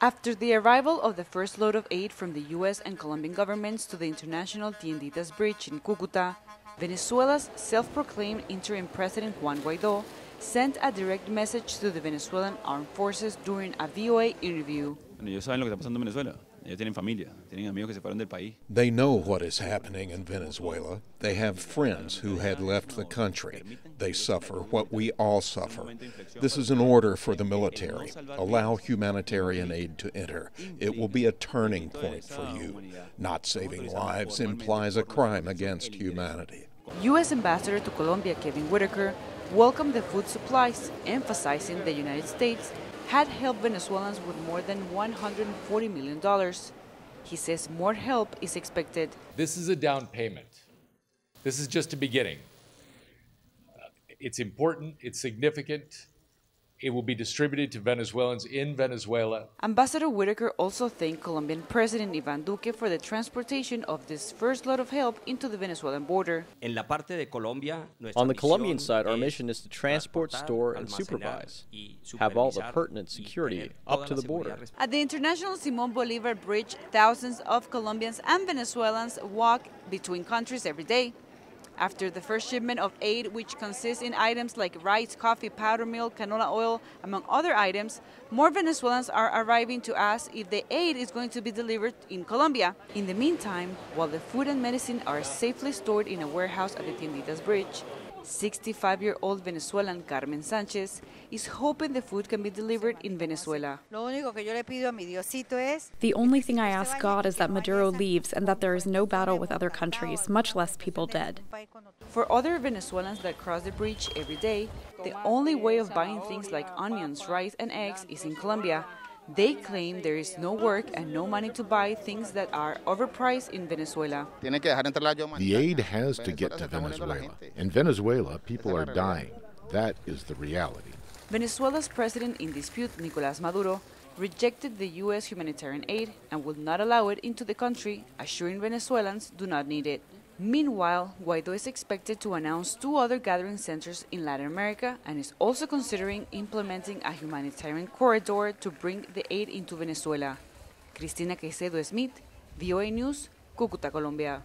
After the arrival of the first load of aid from the U.S. and Colombian governments to the international Tienditas Bridge in Cucuta, Venezuela's self-proclaimed interim president Juan Guaido sent a direct message to the Venezuelan armed forces during a VOA interview. They know what is happening in Venezuela. They have friends who had left the country. They suffer what we all suffer. This is an order for the military. Allow humanitarian aid to enter. It will be a turning point for you. Not saving lives implies a crime against humanity. U.S. Ambassador to Colombia Kevin Whitaker welcomed the food supplies, emphasizing the United States had helped Venezuelans with more than $140 million. He says more help is expected. This is a down payment. This is just a beginning. It's important, it's significant. It will be distributed to Venezuelans in Venezuela. Ambassador Whitaker also thanked Colombian President Iván Duque for the transportation of this first lot of help into the Venezuelan border. On the Colombian side, our mission is to transport, store, and supervise, have all the pertinent security up to the border. At the international Simon Bolivar Bridge, thousands of Colombians and Venezuelans walk between countries every day. After the first shipment of aid, which consists in items like rice, coffee, powder milk, canola oil, among other items, more Venezuelans are arriving to ask if the aid is going to be delivered in Colombia. In the meantime, while the food and medicine are safely stored in a warehouse at the Tienditas Bridge, 65-year-old Venezuelan Carmen Sanchez is hoping the food can be delivered in Venezuela. The only thing I ask God is that Maduro leaves and that there is no battle with other countries, much less people dead. For other Venezuelans that cross the bridge every day, the only way of buying things like onions, rice, and eggs is in Colombia. They claim there is no work and no money to buy things that are overpriced in Venezuela. The aid has to get to Venezuela. In Venezuela, people are dying. That is the reality. Venezuela's president in dispute, Nicolás Maduro, rejected the U.S. humanitarian aid and will not allow it into the country, assuring Venezuelans do not need it. Meanwhile, Guaido is expected to announce 2 other gathering centers in Latin America and is also considering implementing a humanitarian corridor to bring the aid into Venezuela. Cristina Caicedo, Smit, VOA News, Cucuta, Colombia.